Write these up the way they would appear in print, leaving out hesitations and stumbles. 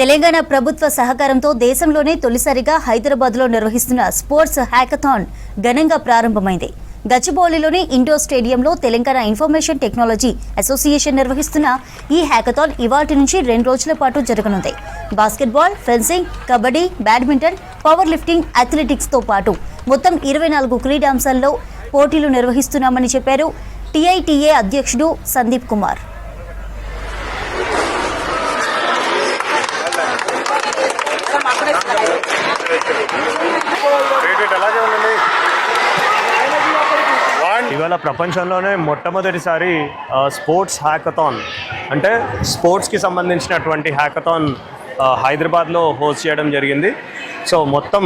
తెలంగాణ ప్రభుత్వ సహకారంతో దేశంలోనే తొలిసారిగా హైదరాబాద్లో నిర్వహిస్తున్న స్పోర్ట్స్ హ్యాకథాన్ ఘనంగా ప్రారంభమైంది. గచ్చిబౌలిలోని ఇండోర్ స్టేడియంలో తెలంగాణ ఇన్ఫర్మేషన్ టెక్నాలజీ అసోసియేషన్ నిర్వహిస్తున్న ఈ హ్యాకథాన్ ఇవాల్టి నుంచి 2 రోజుల పాటు జరగనుంది. Basketball, fencing, kabaddi, badminton, power lifting, అథ్లెటిక్స్తో పాటు మొత్తం 24 క్రీడాంశాల్లో పోటీలు నిర్వహిస్తున్నామని చెప్పారు టీఐటీఏ అధ్యక్షుడు సందీప్ కుమార్. ఇవాళ ప్రపంచంలోనే మొట్టమొదటిసారి స్పోర్ట్స్ హ్యాకథాన్ అంటే స్పోర్ట్స్కి సంబంధించినటువంటి హ్యాకథాన్ హైదరాబాద్లో హోస్ట్ చేయడం జరిగింది. సో మొత్తం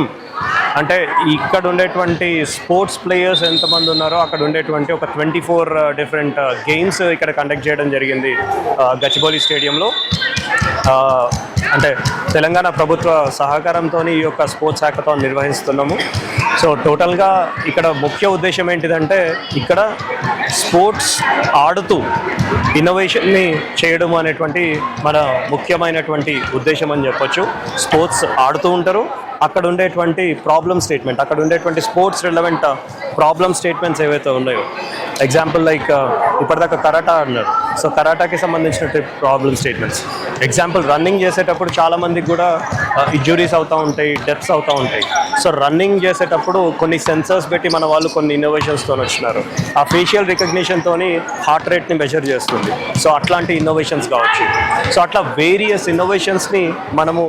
అంటే ఇక్కడ ఉండేటువంటి స్పోర్ట్స్ ప్లేయర్స్ ఎంతమంది ఉన్నారో అక్కడ ఉండేటువంటి ఒక 24 డిఫరెంట్ గేమ్స్ ఇక్కడ కండక్ట్ చేయడం జరిగింది గచ్చిబౌలి స్టేడియంలో. అంటే తెలంగాణ ప్రభుత్వ సహకారంతో ఈ యొక్క స్పోర్ట్స్ హ్యాకథాన్ నిర్వహిస్తున్నాము. సో టోటల్గా ఇక్కడ ముఖ్య ఉద్దేశం ఏంటిదంటే ఇక్కడ స్పోర్ట్స్ ఆడుతూ ఇన్నోవేషన్ని చేయడం అనేటువంటి మన ముఖ్యమైనటువంటి ఉద్దేశం అని చెప్పొచ్చు. స్పోర్ట్స్ ఆడుతూ ఉంటారు, అక్కడ ఉండేటువంటి ప్రాబ్లమ్ స్టేట్మెంట్, అక్కడ ఉండేటువంటి స్పోర్ట్స్ రిలవెంట్ ప్రాబ్లమ్ స్టేట్మెంట్స్ ఏవైతే ఉన్నాయో, ఎగ్జాంపుల్ లైక్ ఇప్పటిదాకా కరాటా అన్నారు. సో కరాటాకి సంబంధించిన ప్రాబ్లమ్ స్టేట్మెంట్స్. ఎగ్జాంపుల్ రన్నింగ్ చేసేటప్పుడు చాలామందికి కూడా ఇంజురీస్ అవుతూ ఉంటాయి, డెత్స్ అవుతూ ఉంటాయి. సో రన్నింగ్ చేసేటప్పుడు కొన్ని సెన్సర్స్ పెట్టి మన వాళ్ళు కొన్ని ఇన్నోవేషన్స్తో వచ్చినారు. ఆ ఫేషియల్ రికగ్నిషన్తో హార్ట్ రేట్ని మెజర్ చేస్తుంది. సో అట్లాంటి ఇన్నోవేషన్స్ కావచ్చు. సో అట్లా వేరియస్ ఇన్నోవేషన్స్ని మనము